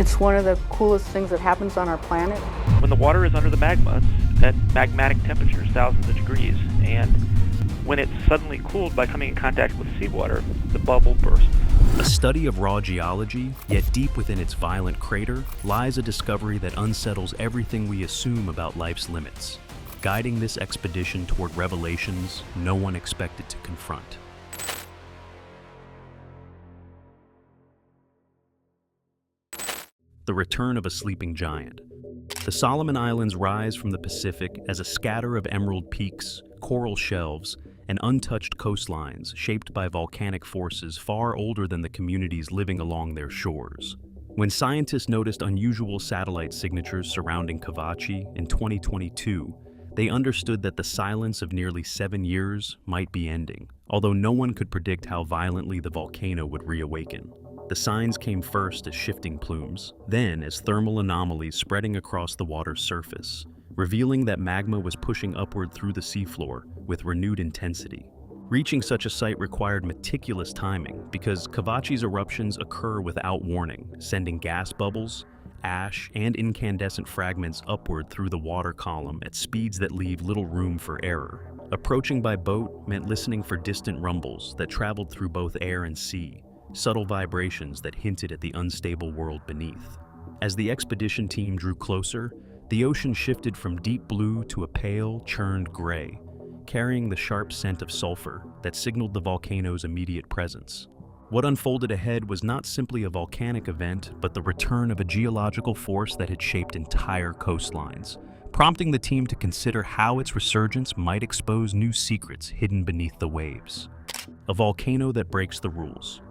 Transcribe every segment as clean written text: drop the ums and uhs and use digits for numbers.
It's one of the coolest things that happens on our planet. When the water is under the magma, it's at magmatic temperatures, thousands of degrees, and when it's suddenly cooled by coming in contact with seawater, the bubble bursts. A study of raw geology, yet deep within its violent crater, lies a discovery that unsettles everything we assume about life's limits, guiding this expedition toward revelations no one expected to confront. The return of a sleeping giant. The Solomon Islands rise from the Pacific as a scatter of emerald peaks, coral shelves, and untouched coastlines shaped by volcanic forces far older than the communities living along their shores. When scientists noticed unusual satellite signatures surrounding Cavachi in 2022, they understood that the silence of nearly 7 years might be ending, although no one could predict how violently the volcano would reawaken. The signs came first as shifting plumes, then as thermal anomalies spreading across the water's surface, revealing that magma was pushing upward through the seafloor with renewed intensity. Reaching such a site required meticulous timing because Cavachi's eruptions occur without warning, sending gas bubbles, ash, and incandescent fragments upward through the water column at speeds that leave little room for error. Approaching by boat meant listening for distant rumbles that traveled through both air and sea, subtle vibrations that hinted at the unstable world beneath. As the expedition team drew closer, the ocean shifted from deep blue to a pale, churned gray, carrying the sharp scent of sulfur that signaled the volcano's immediate presence. What unfolded ahead was not simply a volcanic event, but the return of a geological force that had shaped entire coastlines, prompting the team to consider how its resurgence might expose new secrets hidden beneath the waves. A volcano that breaks the rules.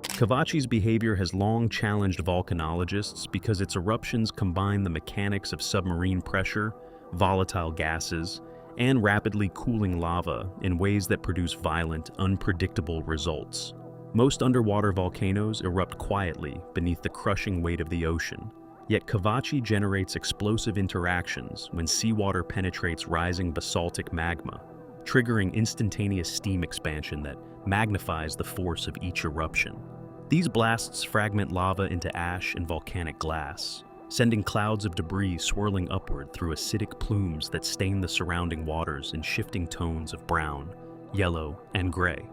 Cavachi's behavior has long challenged volcanologists because its eruptions combine the mechanics of submarine pressure, volatile gases, and rapidly cooling lava in ways that produce violent, unpredictable results. Most underwater volcanoes erupt quietly beneath the crushing weight of the ocean, yet Cavachi generates explosive interactions when seawater penetrates rising basaltic magma, triggering instantaneous steam expansion that magnifies the force of each eruption. These blasts fragment lava into ash and volcanic glass, sending clouds of debris swirling upward through acidic plumes that stain the surrounding waters in shifting tones of brown, yellow, and gray.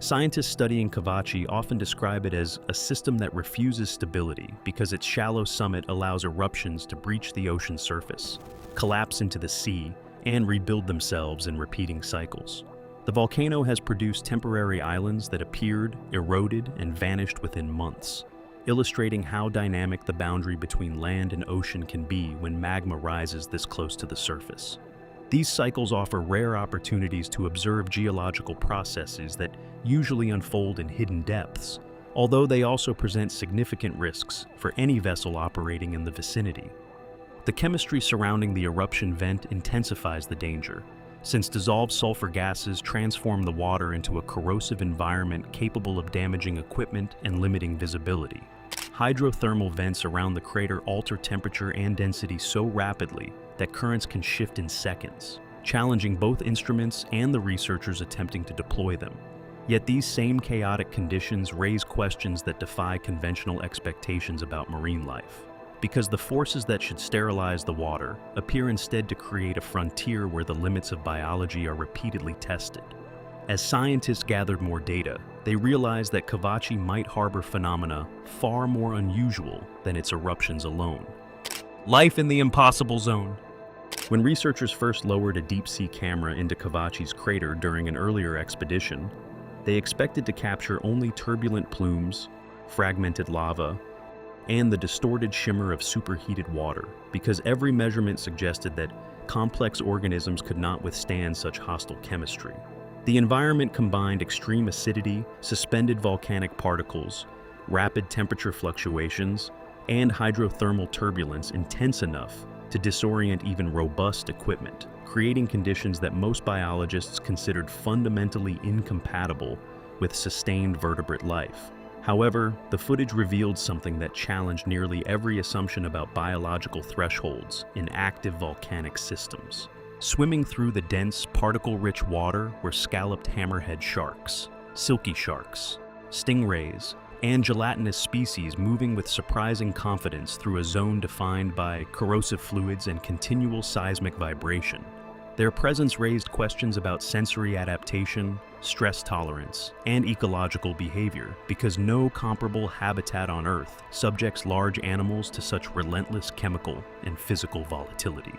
Scientists studying Cavachi often describe it as a system that refuses stability because its shallow summit allows eruptions to breach the ocean surface, collapse into the sea, and rebuild themselves in repeating cycles. The volcano has produced temporary islands that appeared, eroded, and vanished within months, illustrating how dynamic the boundary between land and ocean can be when magma rises this close to the surface. These cycles offer rare opportunities to observe geological processes that usually unfold in hidden depths, although they also present significant risks for any vessel operating in the vicinity. The chemistry surrounding the eruption vent intensifies the danger, since dissolved sulfur gases transform the water into a corrosive environment capable of damaging equipment and limiting visibility. Hydrothermal vents around the crater alter temperature and density so rapidly that currents can shift in seconds, challenging both instruments and the researchers attempting to deploy them. Yet these same chaotic conditions raise questions that defy conventional expectations about marine life, because the forces that should sterilize the water appear instead to create a frontier where the limits of biology are repeatedly tested. As scientists gathered more data, they realized that Cavachi might harbor phenomena far more unusual than its eruptions alone. Life in the impossible zone. When researchers first lowered a deep-sea camera into Cavachi's crater during an earlier expedition, they expected to capture only turbulent plumes, fragmented lava, and the distorted shimmer of superheated water, because every measurement suggested that complex organisms could not withstand such hostile chemistry. The environment combined extreme acidity, suspended volcanic particles, rapid temperature fluctuations, and hydrothermal turbulence intense enough to disorient even robust equipment, creating conditions that most biologists considered fundamentally incompatible with sustained vertebrate life. However, the footage revealed something that challenged nearly every assumption about biological thresholds in active volcanic systems. Swimming through the dense, particle-rich water were scalloped hammerhead sharks, silky sharks, stingrays, and gelatinous species moving with surprising confidence through a zone defined by corrosive fluids and continual seismic vibration. Their presence raised questions about sensory adaptation, stress tolerance, and ecological behavior because no comparable habitat on Earth subjects large animals to such relentless chemical and physical volatility.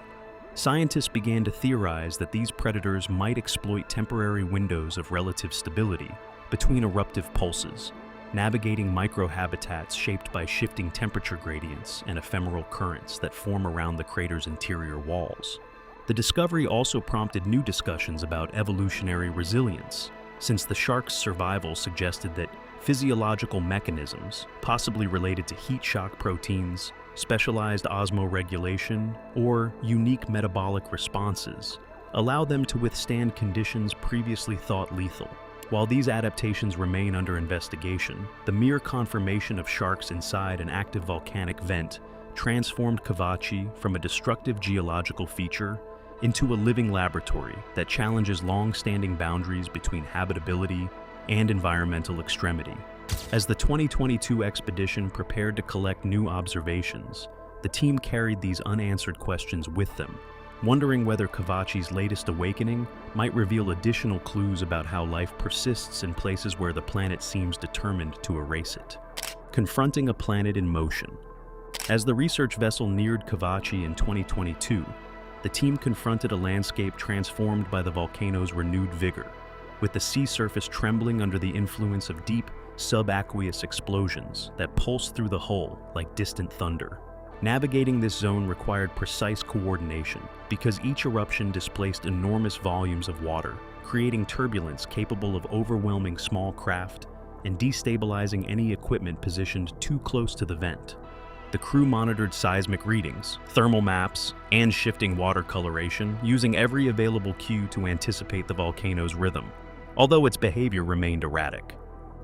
Scientists began to theorize that these predators might exploit temporary windows of relative stability between eruptive pulses, navigating microhabitats shaped by shifting temperature gradients and ephemeral currents that form around the crater's interior walls. The discovery also prompted new discussions about evolutionary resilience, since the shark's survival suggested that physiological mechanisms, possibly related to heat shock proteins, specialized osmoregulation, or unique metabolic responses, allow them to withstand conditions previously thought lethal. While these adaptations remain under investigation, the mere confirmation of sharks inside an active volcanic vent transformed Cavachi from a destructive geological feature into a living laboratory that challenges long-standing boundaries between habitability and environmental extremity. As the 2022 expedition prepared to collect new observations, the team carried these unanswered questions with them, wondering whether Cavachi's latest awakening might reveal additional clues about how life persists in places where the planet seems determined to erase it. Confronting a planet in motion. As the research vessel neared Cavachi in 2022, the team confronted a landscape transformed by the volcano's renewed vigor, with the sea surface trembling under the influence of deep, subaqueous explosions that pulsed through the hull like distant thunder. Navigating this zone required precise coordination because each eruption displaced enormous volumes of water, creating turbulence capable of overwhelming small craft and destabilizing any equipment positioned too close to the vent. The crew monitored seismic readings, thermal maps, and shifting water coloration, using every available cue to anticipate the volcano's rhythm, although its behavior remained erratic.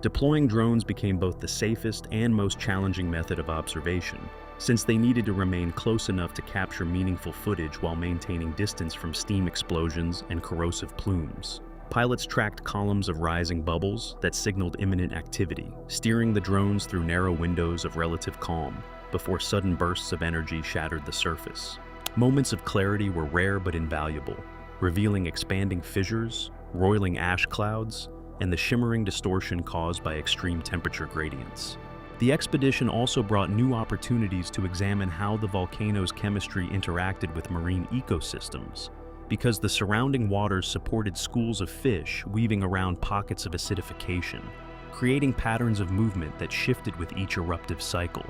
Deploying drones became both the safest and most challenging method of observation, since they needed to remain close enough to capture meaningful footage while maintaining distance from steam explosions and corrosive plumes. Pilots tracked columns of rising bubbles that signaled imminent activity, steering the drones through narrow windows of relative calm before sudden bursts of energy shattered the surface. Moments of clarity were rare but invaluable, revealing expanding fissures, roiling ash clouds, and the shimmering distortion caused by extreme temperature gradients. The expedition also brought new opportunities to examine how the volcano's chemistry interacted with marine ecosystems, because the surrounding waters supported schools of fish weaving around pockets of acidification, creating patterns of movement that shifted with each eruptive cycle.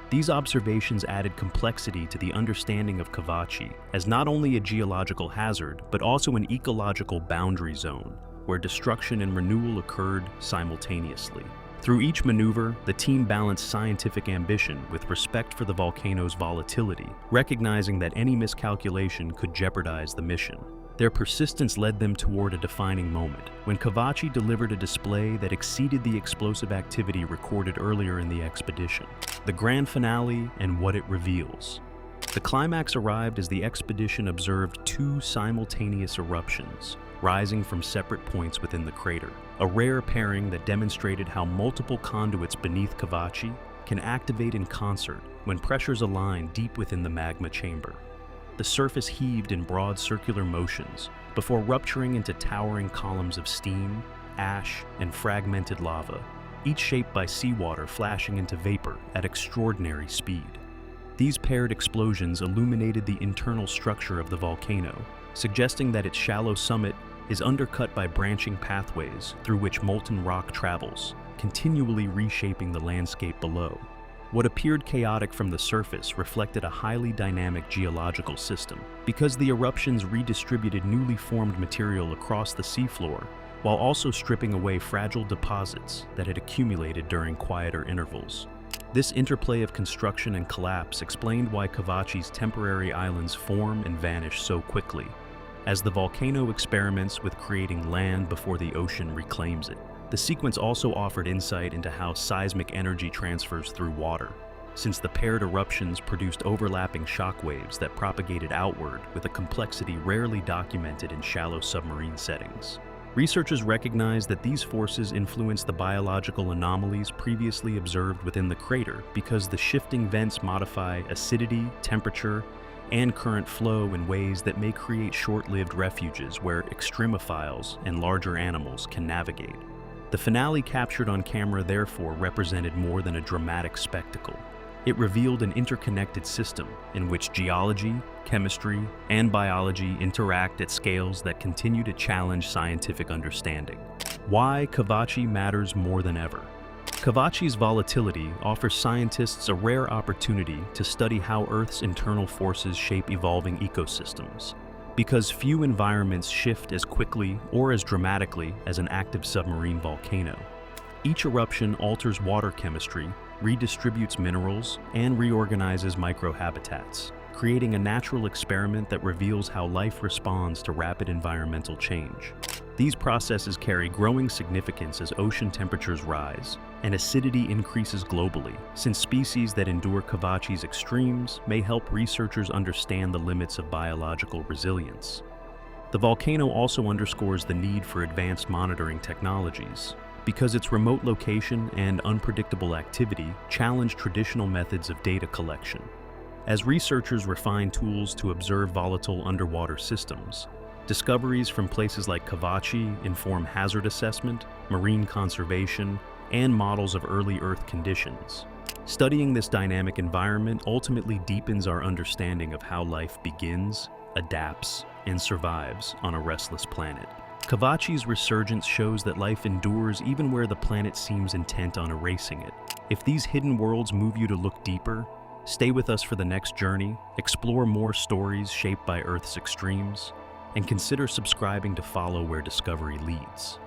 These observations added complexity to the understanding of Cavachi as not only a geological hazard, but also an ecological boundary zone, where destruction and renewal occurred simultaneously. Through each maneuver, the team balanced scientific ambition with respect for the volcano's volatility, recognizing that any miscalculation could jeopardize the mission. Their persistence led them toward a defining moment, when Cavachi delivered a display that exceeded the explosive activity recorded earlier in the expedition. The grand finale and what it reveals. The climax arrived as the expedition observed two simultaneous eruptions, rising from separate points within the crater, a rare pairing that demonstrated how multiple conduits beneath Cavachi can activate in concert when pressures align deep within the magma chamber. The surface heaved in broad circular motions before rupturing into towering columns of steam, ash, and fragmented lava, each shaped by seawater flashing into vapor at extraordinary speed. These paired explosions illuminated the internal structure of the volcano, suggesting that its shallow summit is undercut by branching pathways through which molten rock travels, continually reshaping the landscape below. What appeared chaotic from the surface reflected a highly dynamic geological system, because the eruptions redistributed newly formed material across the seafloor, while also stripping away fragile deposits that had accumulated during quieter intervals. This interplay of construction and collapse explained why Cavachi's temporary islands form and vanish so quickly, as the volcano experiments with creating land before the ocean reclaims it. The sequence also offered insight into how seismic energy transfers through water, since the paired eruptions produced overlapping shock waves that propagated outward with a complexity rarely documented in shallow submarine settings. Researchers recognize that these forces influence the biological anomalies previously observed within the crater because the shifting vents modify acidity, temperature, and current flow in ways that may create short-lived refuges where extremophiles and larger animals can navigate. The finale captured on camera therefore represented more than a dramatic spectacle. It revealed an interconnected system in which geology, chemistry, and biology interact at scales that continue to challenge scientific understanding. Why Kavachi matters more than ever. Kavachi's volatility offers scientists a rare opportunity to study how Earth's internal forces shape evolving ecosystems. Because few environments shift as quickly or as dramatically as an active submarine volcano. Each eruption alters water chemistry, redistributes minerals, and reorganizes microhabitats, creating a natural experiment that reveals how life responds to rapid environmental change. These processes carry growing significance as ocean temperatures rise, and acidity increases globally, since species that endure Kavachi's extremes may help researchers understand the limits of biological resilience. The volcano also underscores the need for advanced monitoring technologies, because its remote location and unpredictable activity challenge traditional methods of data collection. As researchers refine tools to observe volatile underwater systems, discoveries from places like Kavachi inform hazard assessment, marine conservation, and models of early Earth conditions. Studying this dynamic environment ultimately deepens our understanding of how life begins, adapts, and survives on a restless planet. Kavachi's resurgence shows that life endures even where the planet seems intent on erasing it. If these hidden worlds move you to look deeper, stay with us for the next journey, explore more stories shaped by Earth's extremes, and consider subscribing to follow where discovery leads.